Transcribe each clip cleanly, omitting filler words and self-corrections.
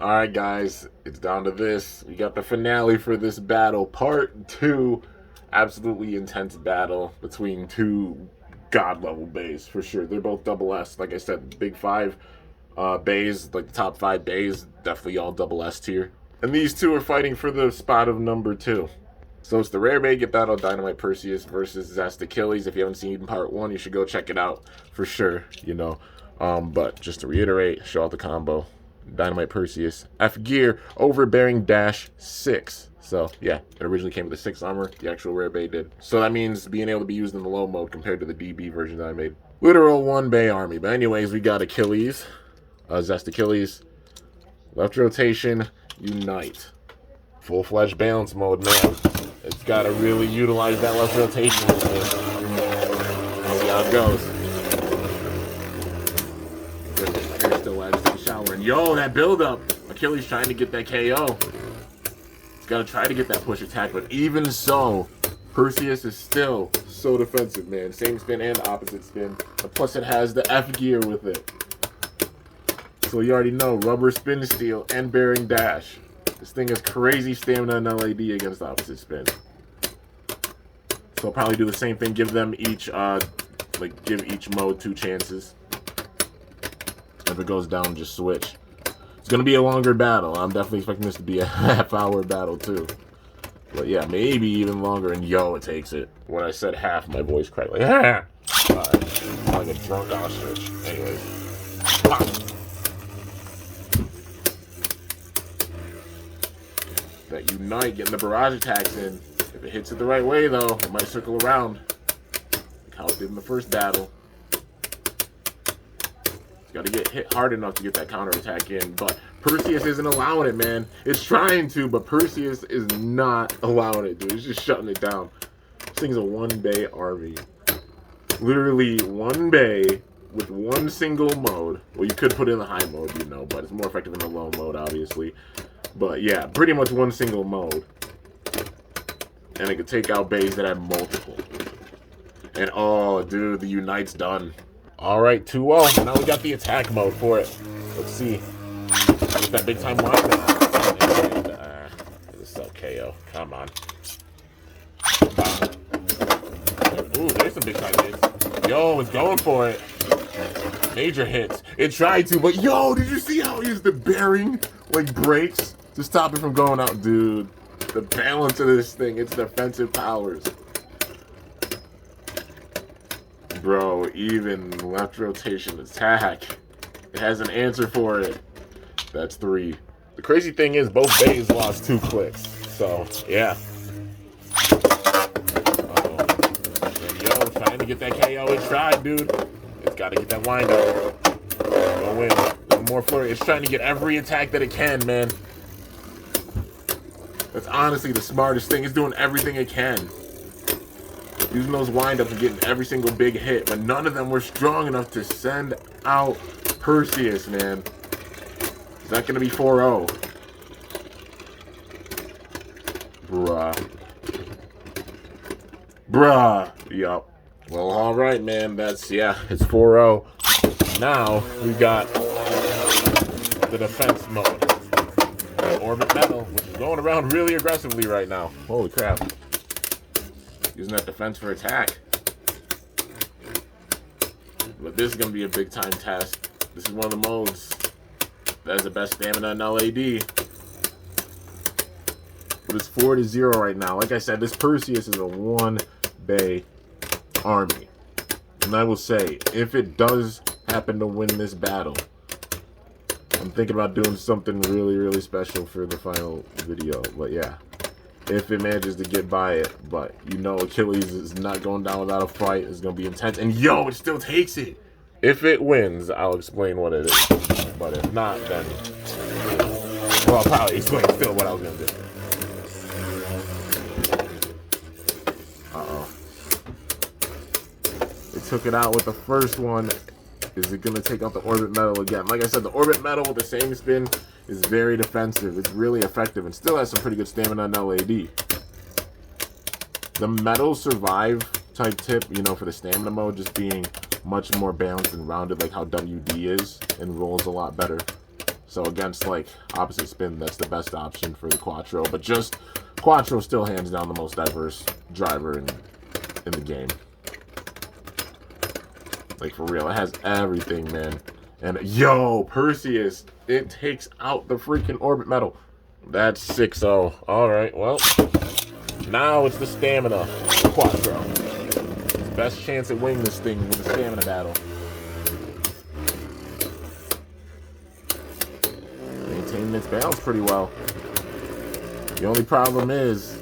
Alright guys, it's down to this. We got the finale for this battle, part 2. Absolutely intense battle between two god level bays for sure. They're both double S. Like I said, big 5 bays, like the top 5 bays, definitely all double S tier. And these two are fighting for the spot of number 2. So it's the rare Get battle, Dynamite Perseus versus Zest Achilles. If you haven't seen part 1, you should go check it out for sure, you know. But just to reiterate, show out the combo. Dynamite Perseus, F gear, overbearing dash 6. So yeah, it originally came with the 6 armor, the actual rare bay did. So that means being able to be used in the low mode compared to the DB version that I made. Literal 1 bay army. But anyways, we got Achilles, Zest Achilles, left rotation, unite. Full-fledged balance mode, man. It's got to really utilize that left rotation. See how it goes. And yo, that build up. Achilles trying to get that KO. He's got to try to get that push attack, but even so, Perseus is still so defensive, man. Same spin and opposite spin. And plus, it has the F gear with it. So you already know, rubber spin steal and bearing dash. This thing has crazy stamina and LAD against opposite spin. So I'll probably do the same thing. Give them each, give each mode 2 chances. If it goes down, just switch. It's gonna be a longer battle. I'm definitely expecting this to be a half-hour battle too. But yeah, maybe even longer. And yo, it takes it. When I said half, my voice cracked like like a drunk ostrich. Anyways, pop. That unite, getting the barrage attacks in. If it hits it the right way, though, it might circle around. Like how it did in the first battle. Got to get hit hard enough to get that counter attack in, but Perseus isn't allowing it, man. It's trying to, but Perseus is not allowing it, dude. It's just shutting it down. This thing's a 1 bay army. Literally 1 bay with 1 single mode. Well, you could put it in the high mode, you know, but it's more effective in the low mode, obviously. But yeah, pretty much 1 single mode. And it could take out bays that have multiple. And oh, dude, the unite's done. Alright, 2-0. Now we got the attack mode for it. Let's see. Get that big time wind up. This is so KO. Come on. Ooh, there's some big time hits. Yo, it's going for it. Major hits. It tried to, but yo, did you see how he used the bearing, like, brakes to stop it from going out? Dude, the balance of this thing, its defensive powers. Bro, even left rotation attack, it has an answer for it. That's 3. The crazy thing is both bays lost 2 clicks. So, yeah. And yo, trying to get that KO. It tried, dude. It's got to get that wind up. Go in. One more flurry. It's trying to get every attack that it can, man. That's honestly the smartest thing. It's doing everything it can. Using those wind-ups and getting every single big hit, but none of them were strong enough to send out Perseus, man. It's not gonna be 4-0. Bruh. Yup. Well, alright, man. That's, yeah, it's 4-0. Now, we got the defense mode. Orbit Metal, which is going around really aggressively right now. Holy crap. Using that defense for attack. But this is going to be a big time test. This is one of the modes that has the best stamina and LAD. But it's 4-0 right now. Like I said, this Perseus is a 1 bay army. And I will say, if it does happen to win this battle, I'm thinking about doing something really, really special for the final video. But yeah. If it manages to get by it, but you know Achilles is not going down without a fight. It's going to be intense. And yo, it still takes it. If it wins, I'll explain what it is. But if not, then, well, I'll probably explain still what I was going to do. Uh-oh. It took it out with the first one. Is it going to take out the Orbit Metal again? Like I said, the Orbit Metal with the same spin is very defensive. It's really effective and still has some pretty good stamina and LAD. The Metal Survive type tip, you know, for the stamina mode, just being much more balanced and rounded like how WD is and rolls a lot better. So against like opposite spin, that's the best option for the Quattro. But just Quattro still hands down the most diverse driver in the game. Like for real, it has everything, man. And yo, Perseus, it takes out the freaking orbit metal. That's 6-0. All right, well, now it's the stamina Quattro. Best chance at winning this thing with the stamina battle. Maintaining its balance pretty well. The only problem is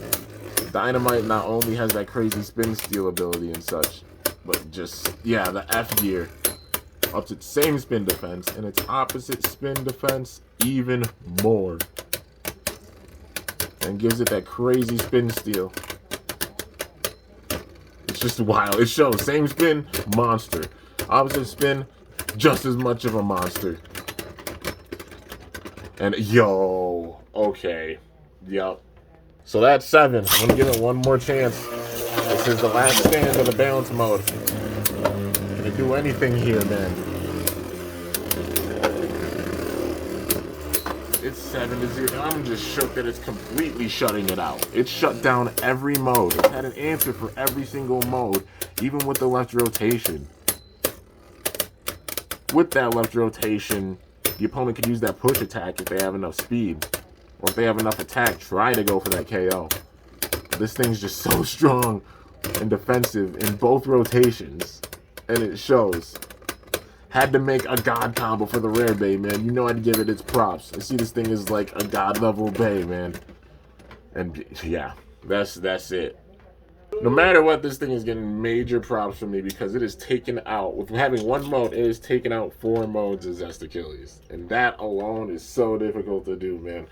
Dynamite not only has that crazy spin steal ability and such, but just, yeah, the F gear ups its same spin defense and its opposite spin defense even more. And gives it that crazy spin steal. It's just wild. It shows. Same spin, monster. Opposite spin, just as much of a monster. And yo, okay. Yup. So that's 7. I'm going to give it one more chance. This is the last stand of the balance mode. Can it do anything here, man? It's 7-0. I'm just shook that it's completely shutting it out. It's shut down every mode. It's had an answer for every single mode, even with the left rotation. With that left rotation, the opponent could use that push attack if they have enough speed. Or if they have enough attack, try to go for that KO. This thing's just so strong and defensive in both rotations. And it shows. Had to make a god combo for the rare bay, man. You know I'd give it its props. I see this thing is like a god level bay, man. And yeah, that's it. No matter what, this thing is getting major props from me because it is taken out. With having one mode, it is taken out 4 modes of Zest Achilles. And that alone is so difficult to do, man.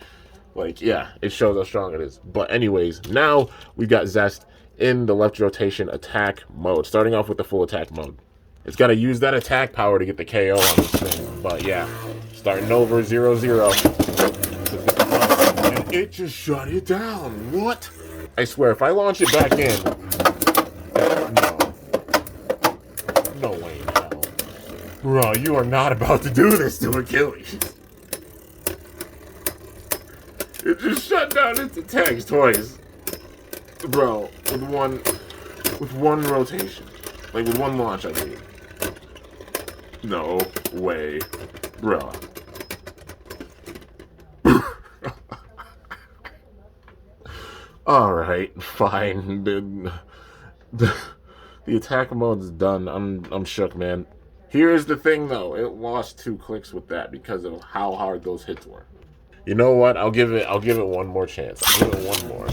Like, yeah, it shows how strong it is. But anyways, now we've got Zest in the left rotation attack mode. Starting off with the full attack mode. It's got to use that attack power to get the KO on this thing. But yeah, starting over 0-0. And it just shut it down. What? I swear, if I launch it back in... No way in hell. Bro, you are not about to do this to Achilles. It just shut down its attacks twice. Bro, with one rotation. Like, with one launch, I mean. No way. Bro. Alright, fine. The attack mode's done. I'm shook, man. Here's the thing, though. It lost 2 clicks with that because of how hard those hits were. You know what? I'll give it one more chance. I'll give it one more.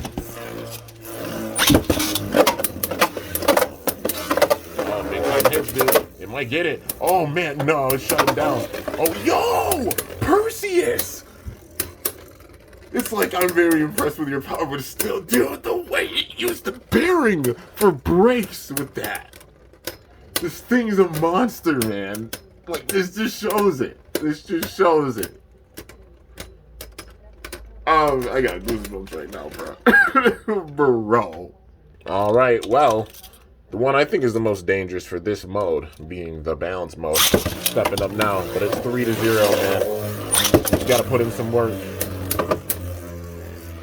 Big time hits, dude. It might get it. Oh man, no, it's shutting down. Oh, yo! Perseus! It's like I'm very impressed with your power, but still, dude, the way you used the bearing for brakes with that. This thing's a monster, man. Like, this just shows it. This just shows it. I got goosebumps right now, bro. Bro. Alright, well, the one I think is the most dangerous for this mode, being the balance mode, stepping up now, but it's 3-0, man. You gotta put in some work.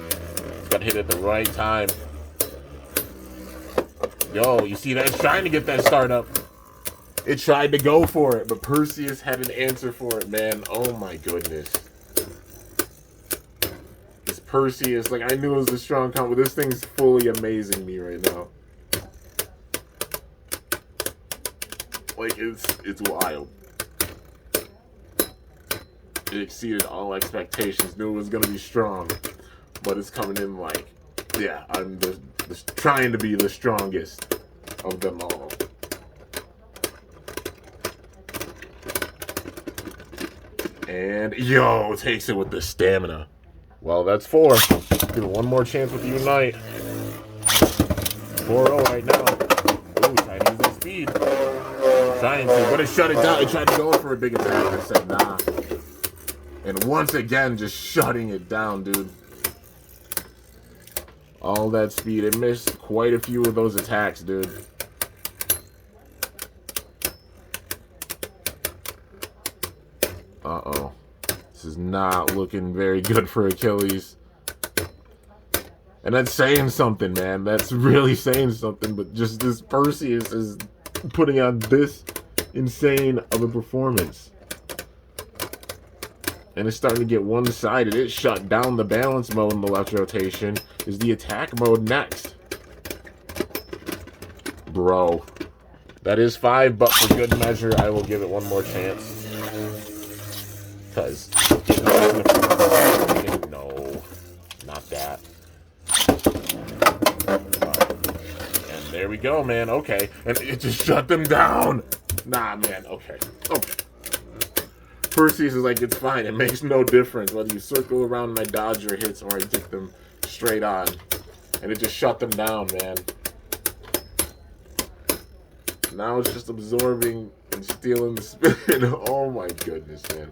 It's gotta hit at the right time. Yo, you see that? It's trying to get that start up. It tried to go for it, but Perseus had an answer for it, man. Oh my goodness. This Perseus, like, I knew it was a strong combo. This thing's fully amazing me right now. Like, it's wild. It exceeded all expectations. Knew it was gonna be strong, but it's coming in like, yeah, I'm trying to be the strongest of them all. And yo, takes it with the stamina. Well, that's 4. Give it one more chance with the Unite. 4-0 right now. Ooh, trying to use that speed. Trying to, but it shut it down. It tried to go for a big attack. I said, nah. And once again, just shutting it down, dude. All that speed. It missed quite a few of those attacks, dude. Uh-oh. This is not looking very good for Achilles. And that's saying something, man. That's really saying something. But just this Perseus is putting on this insane of a performance. And it's starting to get one-sided. It shut down the balance mode in the left rotation. Is the attack mode next? Bro. That is 5, but for good measure, I will give it one more chance. Because... no. Not that. And there we go, man. Okay. And it just shut them down. Nah, man. Okay. Okay. Perseus is like, it's fine. It makes no difference whether you circle around and I dodge your hits or I get them straight on. And it just shut them down, man. Now it's just absorbing and stealing the spin. Oh my goodness, man.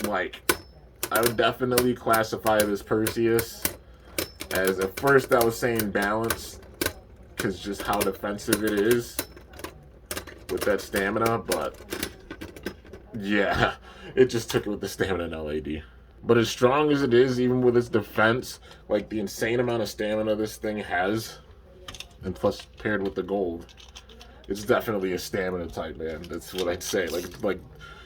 Like, I would definitely classify this Perseus as, at first I was saying balance, because just how defensive it is with that stamina, but yeah, it just took it with the stamina and LAD. But as strong as it is, even with its defense, like the insane amount of stamina this thing has, and plus paired with the gold, it's definitely a stamina type, man. That's what I'd say. Like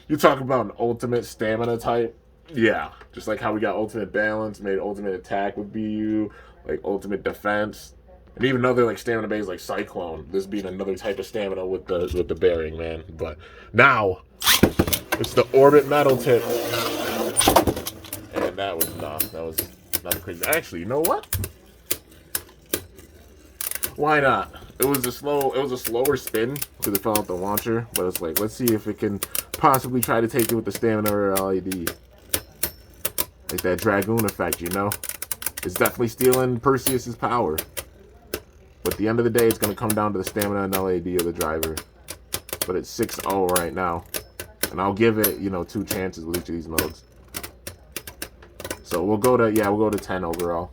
you talk about an ultimate stamina type, yeah. Just like how we got ultimate balance, made ultimate attack with BU, like ultimate defense. And even other like stamina base like Cyclone, this being another type of stamina with the bearing, man. But now it's the orbit metal tip, and that was not crazy. Actually, you know what? Why not? It was a slower spin because it fell out the launcher. But it's like, let's see if it can possibly try to take it with the stamina or LAD, like that Dragoon effect, you know. It's definitely stealing Perseus's power. But at the end of the day, it's going to come down to the stamina and LAD of the driver. But it's 6-0 right now. And I'll give it, 2 chances with each of these modes. So we'll go to 10 overall.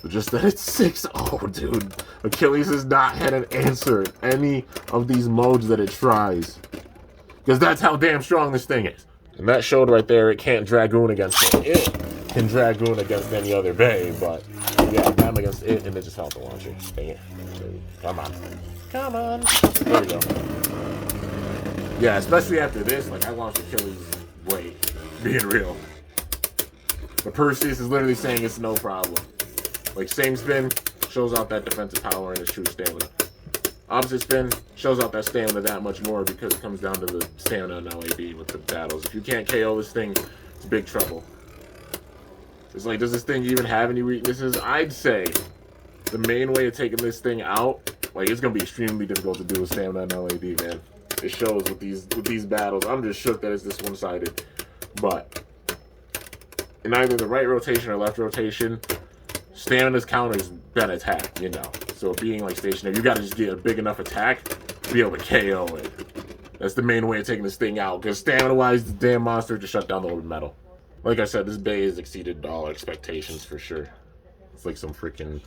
But just that it's 6-0, dude. Achilles has not had an answer in any of these modes that it tries. Because that's how damn strong this thing is. And that showed right there it can't Dragoon against it. It can Dragoon against any other bay, but yeah, I'm against it, and it just fell out the launcher. Dang it. Come on. Come on. There we go. Yeah, especially after this, like, I launched Achilles weight, being real. But Perseus is literally saying it's no problem. Like, same spin, shows out that defensive power and its true stamina. Opposite spin, shows out that stamina that much more because it comes down to the stamina and LAD with the battles. If you can't KO this thing, it's big trouble. It's like, does this thing even have any weaknesses? I'd say the main way of taking this thing out, like, it's going to be extremely difficult to do with stamina and LAD, man. It shows with these battles. I'm just shook that it's this one-sided. But in either the right rotation or left rotation, stamina's counter's been attack, So being like stationary, you got to just get a big enough attack to be able to KO it. That's the main way of taking this thing out. Because stamina-wise, the damn monster just shut down the orbit metal. Like I said, this bay has exceeded all expectations for sure. It's like some freaking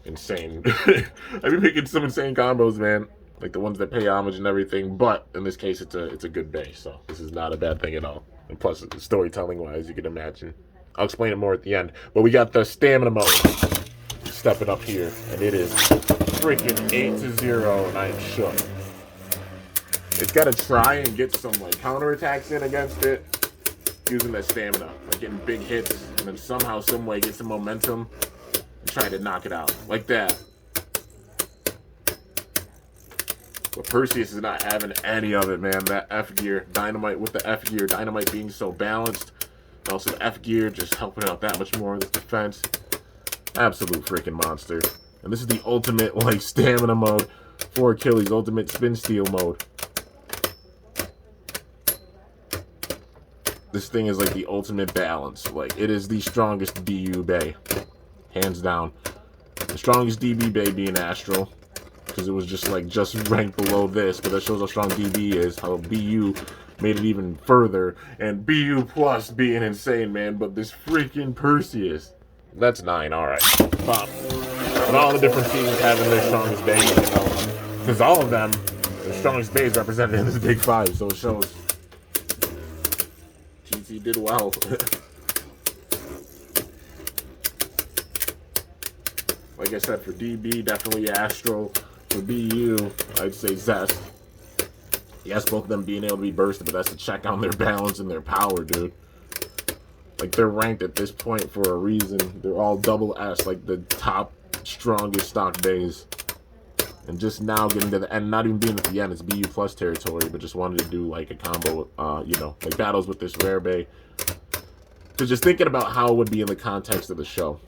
insane. I've been making some insane combos, man. Like the ones that pay homage and everything. But in this case, it's a good bay. So this is not a bad thing at all. And plus, storytelling-wise, you can imagine. I'll explain it more at the end. But we got the stamina mode stepping up here. And it is freaking 8-0, and I am shook. It's got to try and get some like counterattacks in against it. Using that stamina, like getting big hits, and then somehow, some way, get some momentum and try to knock it out. Like that. But Perseus is not having any of it, man. That F gear, Dynamite with the F gear, Dynamite being so balanced. And also the F gear just helping out that much more with defense. Absolute freaking monster. And this is the ultimate, like, stamina mode for Achilles, ultimate spin steal mode. This thing is like the ultimate balance. Like, it is the strongest BU bay. Hands down. The strongest DB bay being Astral. Because it was just ranked below this. But that shows how strong DB is. How BU made it even further. And BU plus being insane, man. But this freaking Perseus. That's 9. Alright. Pop. But all the different teams having their strongest bays, you know. Because all of them, their strongest bays represented in this big five. So it shows GT did well. Like I said, for DB, definitely Astro. For BU, I'd say Zest. Yes, both of them being able to be bursted, but that's to check on their balance and their power, dude. Like, they're ranked at this point for a reason. They're all double S, like the top, strongest stock bays. And just now getting to the end, not even being at the end, it's BU plus territory, but just wanted to do, like, a combo, you know, like battles with this rare bay. So just thinking about how it would be in the context of the show.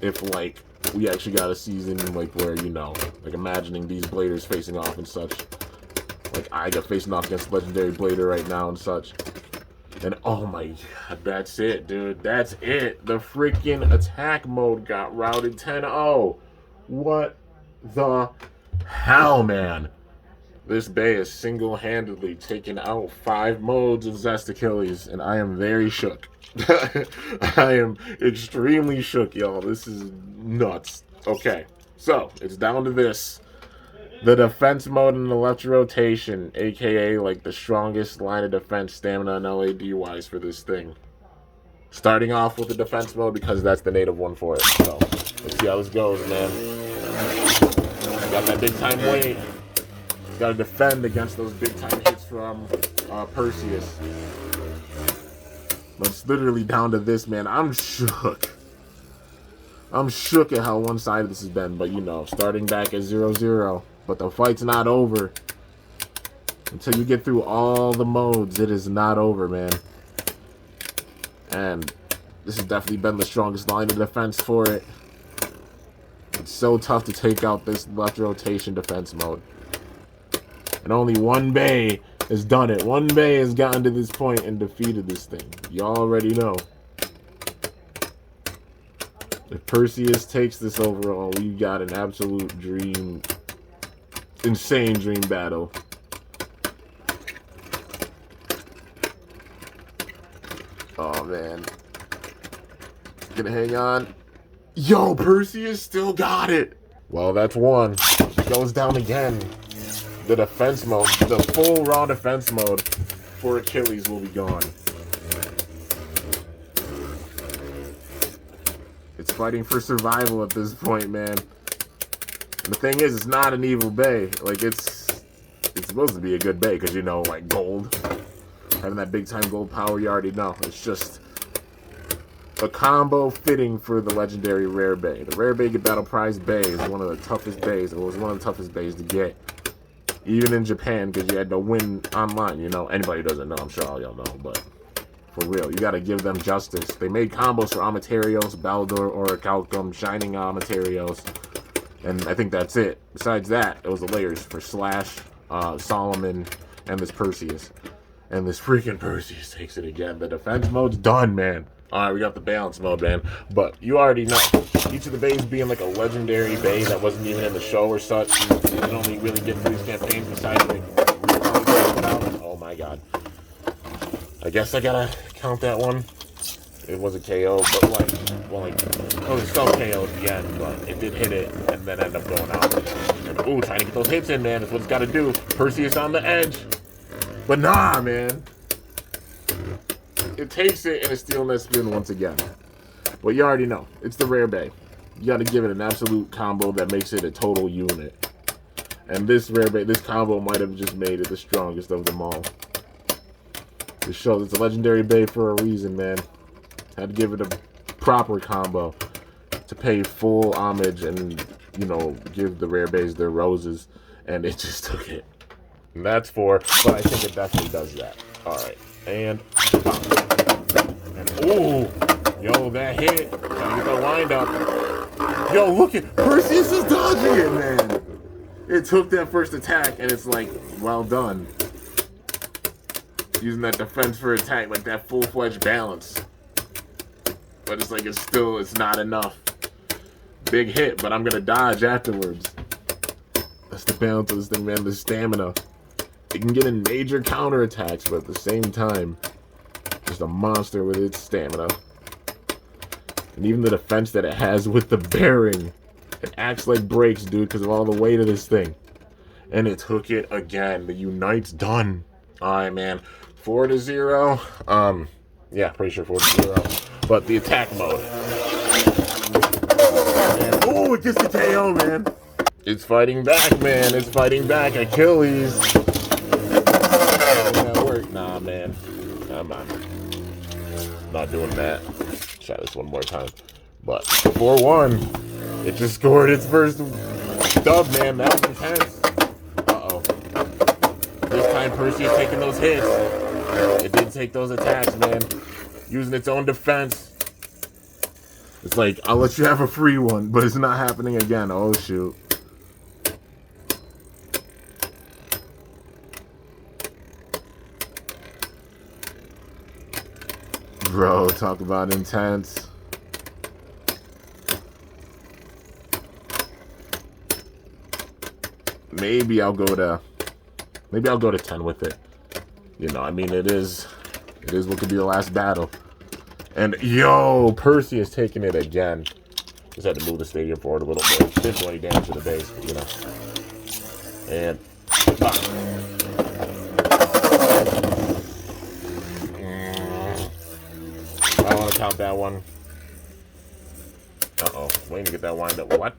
If, like, we actually got a season, like, where, you know, like, imagining these bladers facing off and such. Like, I got facing off against Legendary Blader right now and such. And, oh my god, that's it, dude. That's it. The freaking attack mode got routed 10-0. What the hell, man? This bay is single-handedly taking out 5 modes of Zest Achilles, and I am very shook. I am extremely shook, y'all. This is nuts. Okay, so it's down to this. The defense mode in the left rotation, aka like the strongest line of defense, stamina, and LAD-wise for this thing. Starting off with the defense mode because that's the native one for it. So let's see how this goes, man. Got that big time weight. Got to defend against those big time hits from Perseus. But it's literally down to this, man. I'm shook. I'm shook at how one-sided this has been. But, you know, starting back at 0-0. But the fight's not over. Until you get through all the modes, it is not over, man. And this has definitely been the strongest line of defense for it. It's so tough to take out this left rotation defense mode. And only one bay has done it. One bay has gotten to this point and defeated this thing. You already know. If Perseus takes this overall, we've got an absolute dream, insane dream battle. Oh, man. Gonna hang on. Yo, Perseus still got it. Well, that's one. It goes down again. The defense mode, the full raw defense mode for Achilles will be gone. It's fighting for survival at this point, man. And the thing is, it's not an evil bay. Like, it's supposed to be a good bay because, you know, like gold. Having that big time gold power, you already know. It's just a combo fitting for the legendary rare bay. The rare bay battle prize bay is one of the toughest bays. It was one of the toughest bays to get. Even in Japan, because you had to win online, you know. Anybody who doesn't know, I'm sure all y'all know, but for real, you got to give them justice. They made combos for Amaterios, Baldur, Orichalcum, Shining Amaterios, and I think that's it. Besides that, it was the layers for Slash, Solomon, and this Perseus. And this freaking Perseus takes it again. The defense mode's done, man. Alright, we got the balance mode, man. But you already know, each of the bays being like a legendary bay that wasn't even in the show or such. You can only really get through these campaigns besides like, oh my god. I guess I gotta count that one. It was a KO, but like, well, like, it was still KO at the end, but it did hit it and then end up going out. And, ooh, trying to get those hits in, man. That's what it's gotta do. Perseus on the edge. But nah, man. It takes it and it's stealing that spin once again. But you already know. It's the rare bay. You got to give it an absolute combo that makes it a total unit. And this rare bay, this combo might have just made it the strongest of them all. This shows it's a legendary bay for a reason, man. Had to give it a proper combo to pay full homage and, you know, give the rare bays their roses. And it just took it. And that's but I think it definitely does that. Alright. And ooh, yo, that hit. Gotta get that wind up. Yo, look at Perseus is dodging it, man. It took that first attack, and it's like, well done. Using that defense for attack, like that full-fledged balance. But it's like it's not enough. Big hit, but I'm gonna dodge afterwards. That's the balance of this thing, man. The stamina. It can get in major counterattacks, but at the same time, just a monster with its stamina. And even the defense that it has with the bearing. It acts like brakes, dude, because of all the weight of this thing. And it took it again. The Unite's done. Alright, man. 4-0. Yeah, pretty sure 4-0. But the attack mode. Oh, it gets the KO, man. It's fighting back, man. It's fighting back. Achilles. That work? Nah, man. I'm not doing that. Try this one more time. But 4-1. It just scored its first dub, man. That was intense. Uh-oh. This time Perseus taking those hits. It did take those attacks, man. Using its own defense. It's like, I'll let you have a free one, but it's not happening again. Oh, shoot. Bro, talk about intense. Maybe I'll go to 10 with it. You know, I mean, it is what could be the last battle. And yo, Perseus taking it again. Just had to move the stadium forward a little bit. Didn't do any damage to the base, but, you know. And I want to count that one. Uh-oh, waiting to get that wind up. What?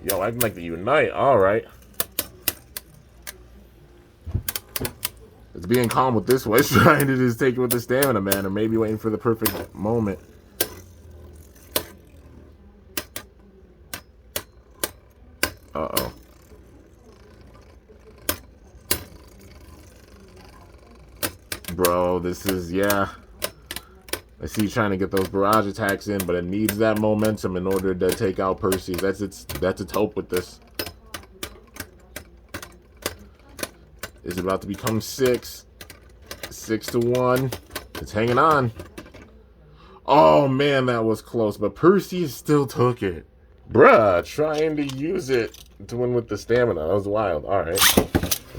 Yo, I'd like to unite. All right. It's being calm with this one. It's trying to just take it with the stamina, man, or maybe waiting for the perfect moment. Uh-oh. Bro, this is, yeah. I see you trying to get those barrage attacks in, but it needs that momentum in order to take out Perseus. That's its hope with this. Is about to become 6-1. It's hanging on. Oh man, that was close, but Perseus still took it. Bruh, trying to use it to win with the stamina. That was wild. Alright.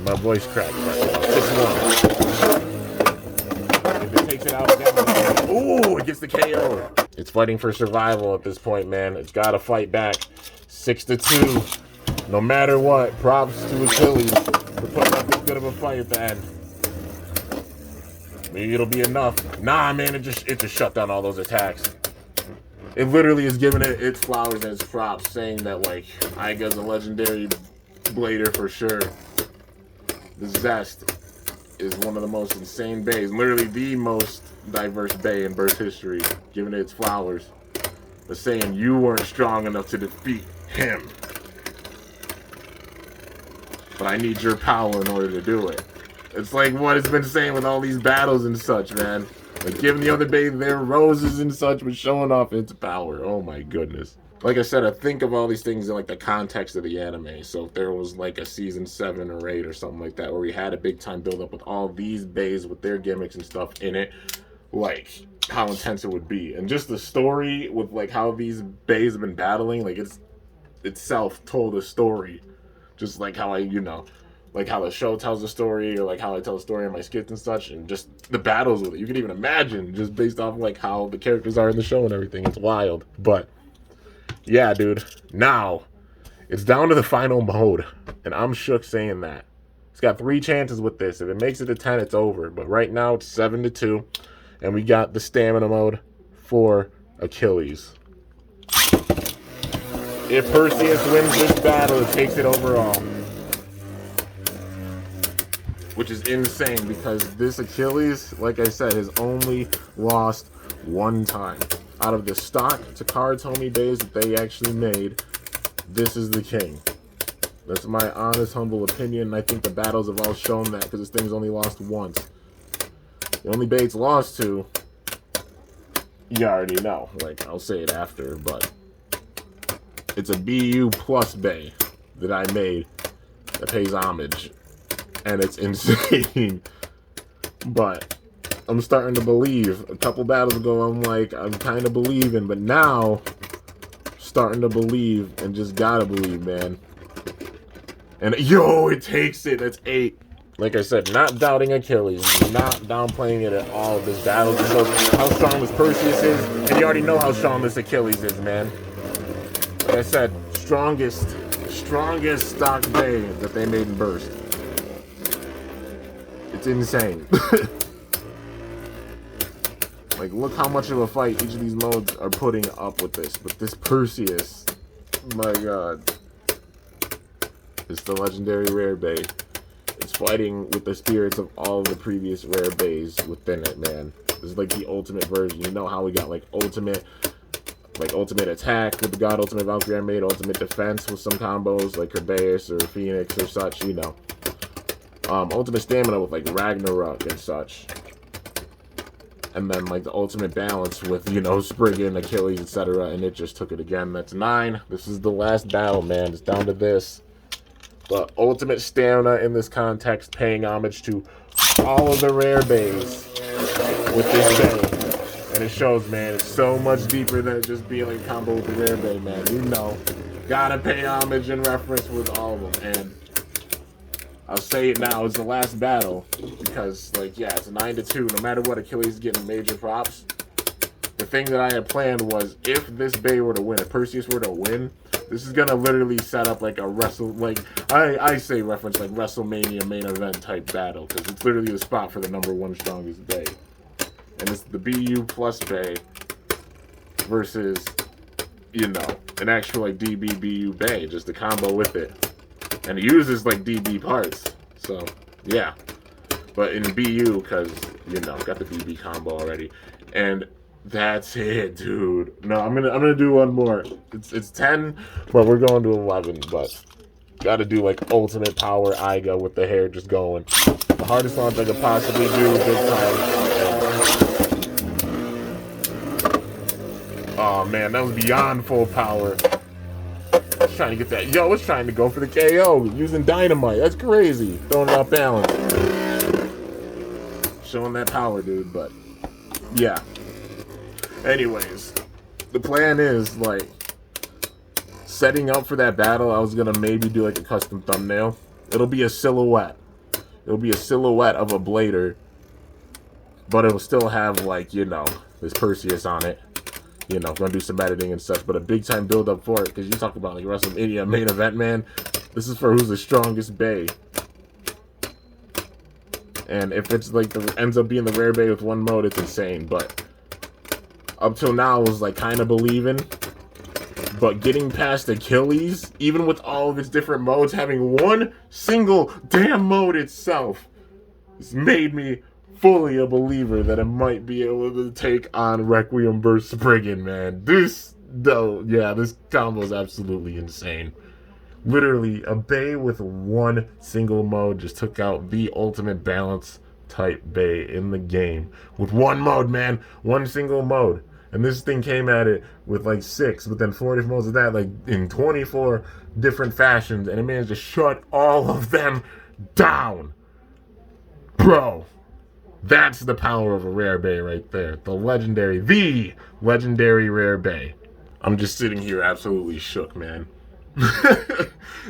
My voice cracked. 6-1. If it takes it out again. Ooh, it gets the KO. It's fighting for survival at this point, man. It's gotta fight back. 6-2. No matter what, props to Achilles for putting up this good of a fight at the end. Maybe it'll be enough. Nah, man, it just shut down all those attacks. It literally is giving it its flowers and its props, saying that, like, Aiga's a legendary blader for sure. The Zest is one of the most insane bays, literally the most diverse bay in Burst history, giving it its flowers, but saying you weren't strong enough to defeat him. But I need your power in order to do it. It's like what it's been saying with all these battles and such, man. Like giving the other bay their roses and such, but showing off its power. Oh my goodness. Like I said, I think of all these things in like the context of the anime. So if there was like a season 7 or 8 or something like that, where we had a big time build up with all these bays with their gimmicks and stuff in it, like how intense it would be. And just the story with like how these bays have been battling, like it's itself told a story. Just like how like how the show tells a story, or like how I tell a story in my skits and such, and just the battles with it. You can even imagine, just based off like how the characters are in the show and everything. It's wild. But yeah, dude, now it's down to the final mode, and I'm shook saying that. It's got 3 chances with this. If it makes it to 10, it's over. But right now it's 7-2, and we got the stamina mode for Achilles. If Perseus wins this battle, it takes it overall. Which is insane, because this Achilles, like I said, has only lost 1 time. Out of the stock Takara Tomy days that they actually made, this is the king. That's my honest, humble opinion. I think the battles have all shown that, because this thing's only lost once. The only bay it's lost to, you already know. Like, I'll say it after, but it's a BU plus bay that I made that pays homage. And it's insane. But I'm starting to believe. A couple battles ago, I'm kind of believing. But now, starting to believe and just gotta believe, man. And yo, it takes it. That's 8. Like I said, not doubting Achilles, not downplaying it at all. This battle just shows how strong this Perseus is, and you already know how strong this Achilles is, man. Like I said, strongest stock bay that they made in Burst. It's insane. Like, look how much of a fight each of these modes are putting up with this. But this Perseus, my god, it's the legendary rare bay. It's fighting with the spirits of all of the previous rare bays within it, man. This is like the ultimate version. You know how we got like ultimate attack with the God Ultimate Valkyrie I made, ultimate defense with some combos like Herbaeus or Phoenix or such, you know. Ultimate stamina with like Ragnarok and such. And then like the ultimate balance with, you know, Spriggan, Achilles, etc. And it just took it again. That's 9. This is the last battle, man. It's down to this. The ultimate stamina in this context, paying homage to all of the rare bays with this bay. And it shows, man, it's so much deeper than just being like a combo with the rare bay, man. You know, gotta pay homage and reference with all of them. And I'll say it now, it's the last battle. Because, like, yeah, it's a 9-2. No matter what, Achilles is getting major props. The thing that I had planned was, if this bay were to win, if Perseus were to win, this is gonna literally set up like a I say reference like WrestleMania main event type battle, because it's literally the spot for the #1 strongest bay. And it's the BU plus bay versus, you know, an actual like DB BU bay, just a combo with it. And it uses like DB parts. So yeah. But in BU, because, you know, got the BB combo already. And that's it, dude. No, I'm gonna do one more. It's 10, but we're going to 11. But gotta do like ultimate power Iga with the hair just going. The hardest launch I could possibly do this time. Oh man, that was beyond full power. I was trying to get that. Yo, I was trying to go for the KO using Dynamite. That's crazy. Throwing it off balance. Showing that power, dude. But yeah. Anyways, the plan is, like, setting up for that battle, I was going to maybe do, like, a custom thumbnail. It'll be a silhouette. It'll be a silhouette of a blader, but it'll still have, like, you know, this Perseus on it. You know, going to do some editing and such, but a big-time build-up for it, because you talk about, like, WrestleMania main event, man. This is for who's the strongest bay. And if it's, like, ends up being the rare bay with one mode, it's insane, but up till now, I was like kind of believing, but getting past Achilles, even with all of its different modes, having one single damn mode itself, has made me fully a believer that it might be able to take on Requiem vs. Spriggan, man. This combo is absolutely insane. Literally, a bay with one single mode just took out the ultimate balance type bay in the game. With one mode, man. One single mode. And this thing came at it with like 6, but then 4 different modes of that, like in 24 different fashions, and it managed to shut all of them down. Bro, that's the power of a rare bay right there. The legendary rare bay. I'm just sitting here absolutely shook, man.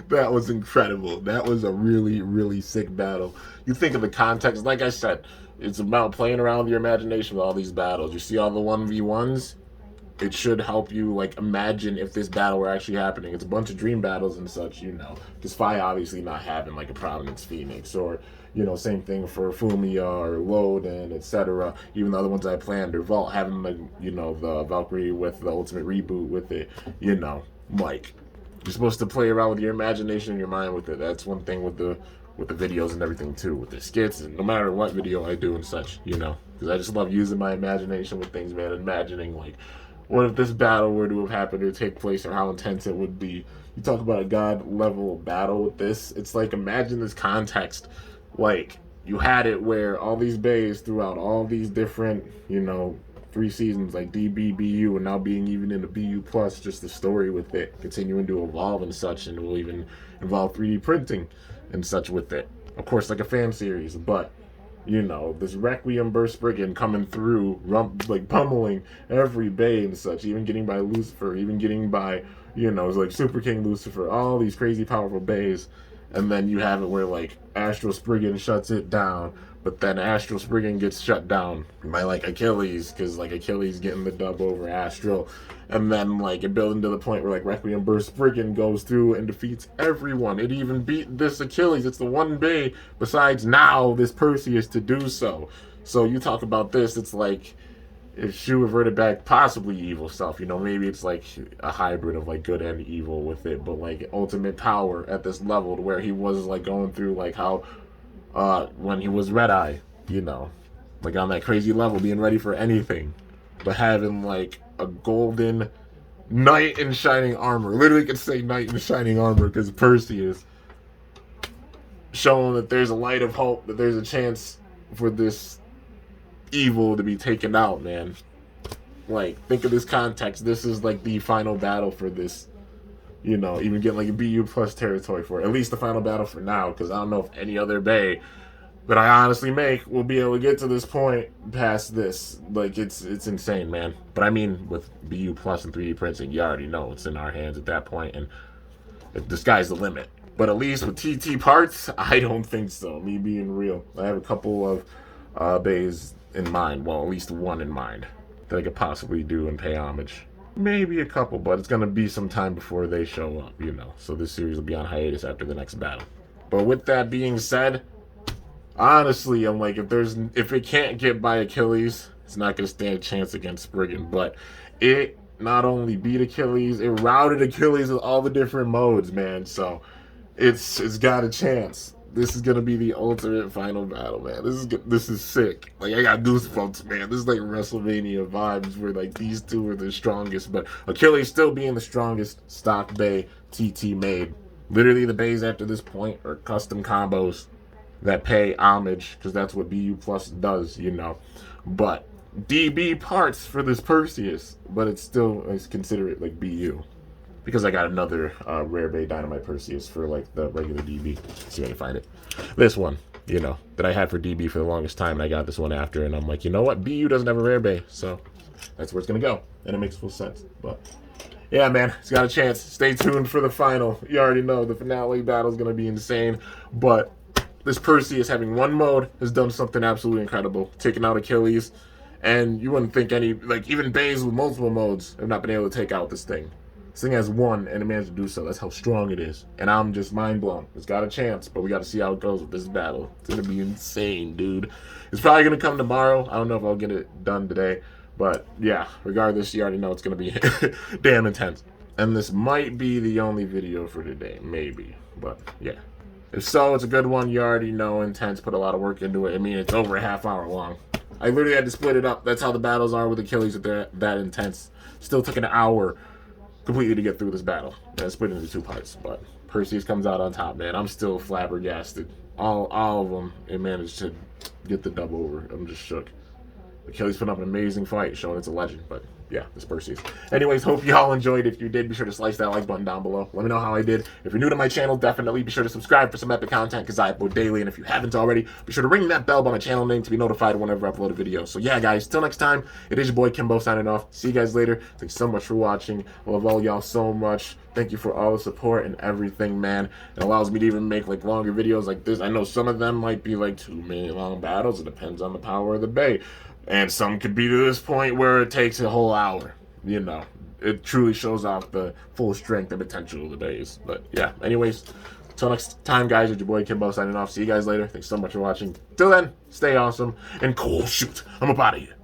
That was incredible. That was a really, really sick battle. You think of the context, like I said, it's about playing around with your imagination with all these battles. You see all the 1v1s? It should help you, like, imagine if this battle were actually happening. It's a bunch of dream battles and such, you know. Because Fi obviously not having, like, a Providence Phoenix. Or, you know, same thing for Fumia or Loden, etc. Even the other ones I planned. Or Vault having, like, you know, the Valkyrie with the ultimate reboot with it. You know, like, you're supposed to play around with your imagination and your mind with it. That's one thing with the videos and everything too, with the skits, and no matter what video I do and such, you know, because I just love using my imagination with things, man. Imagining, like, what if this battle were to have happened or take place, or how intense it would be. You talk about a god level battle with this, it's like, imagine this context, like, you had it where all these bays throughout all these different, you know, 3 seasons, like DB, BU, and now being even in the BU plus, just the story with it continuing to evolve and such, and it will even involve 3D printing and such with it. Of course, like a fan series, but, you know, this Requiem vs. Spriggan coming through, like pummeling every bay and such, even getting by Lucifer, even getting by, you know, it's like Super King Lucifer, all these crazy powerful bays, And then you have it where like Astral Spriggan shuts it down, but then Astral Spriggan gets shut down by like Achilles, because like Achilles getting the dub over Astral. And then like it building to the point where like Requiem Burst Spriggan goes through and defeats everyone. It even beat this Achilles. It's the one bay besides now this Perseus to do so. So you talk about this, it's like if Shu reverted back possibly evil stuff, you know, maybe it's like a hybrid of like good and evil with it, but like ultimate power at this level to where he was like going through like how when he was Red Eye, you know, like on that crazy level, being ready for anything, but having like a golden knight in shining armor. Literally could say knight in shining armor because Perseus showing that there's a light of hope, that there's a chance for this evil to be taken out, man. Like, think of this context. This is like the final battle for this, you know, even get like a BU plus territory for it. At least the final battle for now, because I don't know if any other bay that I honestly make will be able to get to this point past this. Like, it's insane, man. But I mean, with BU plus and 3D printing, you already know it's in our hands at that point, and the sky's the limit. But at least with TT parts, I don't think so. Me being real, I have a couple of bays in mind. Well, at least one in mind that I could possibly do and pay homage. Maybe a couple, but it's gonna be some time before they show up, you know. So this series will be on hiatus after the next battle. But with that being said, honestly, I'm like, if it can't get by Achilles, it's not gonna stand a chance against Spriggan. But it not only beat Achilles, it routed Achilles with all the different modes, man. So it's got a chance. This is gonna be the ultimate final battle, man. This is sick. Like, I got goosebumps, man. This is like WrestleMania vibes where like these two are the strongest, but Achilles still being the strongest stock bay TT made. Literally, the bays after this point are custom combos that pay homage, because that's what BU Plus does, you know. But DB parts for this Perseus, but it's still, I consider it like BU. Because I got another rare bay Dynamite Perseus for like the regular DB. Let's see if I can find it. This one, you know, that I had for DB for the longest time, and I got this one after, and I'm like, you know what? BU doesn't have a rare bay, so that's where it's gonna go, and it makes full sense. But yeah, man, it's got a chance. Stay tuned for the final. You already know the finale battle is gonna be insane. But this Perseus having one mode has done something absolutely incredible, taking out Achilles, and you wouldn't think any, like even bays with multiple modes have not been able to take out this thing. This thing has one, and it managed to do so. That's how strong it is. And I'm just mind blown. It's got a chance, but we got to see how it goes with this battle. It's going to be insane, dude. It's probably going to come tomorrow. I don't know if I'll get it done today. But yeah, regardless, you already know it's going to be damn intense. And this might be the only video for today. Maybe. But yeah. If so, it's a good one. You already know intense. Put a lot of work into it. I mean, it's over a half hour long. I literally had to split it up. That's how the battles are with Achilles if they're that intense. Still took an hour completely to get through this battle. And split into two parts, but Perseus comes out on top, man. I'm still flabbergasted. All of them, it managed to get the dub over. I'm just shook. Achilles put up an amazing fight, showing it's a legend, but yeah, this Perseus. Anyways, hope y'all enjoyed. If you did, be sure to slice that like button down below. Let me know how I did. If you're new to my channel, definitely be sure to subscribe for some epic content, because I upload daily, and if you haven't already, be sure to ring that bell by my channel name to be notified whenever I upload a video. So yeah, guys, till next time, it is your boy Kimbo signing off. See you guys later. Thanks so much for watching. I love all y'all so much. Thank you for all the support and everything, man. It allows me to even make like longer videos like this. I know some of them might be like 2 minute long battles. It depends on the power of the bay. And some could be to this point where it takes a whole hour. You know, it truly shows off the full strength and potential of the bays. But yeah, anyways, until next time, guys, it's your boy Kimbo signing off. See you guys later. Thanks so much for watching. Till then, stay awesome and cool. Shoot, I'm up out of here.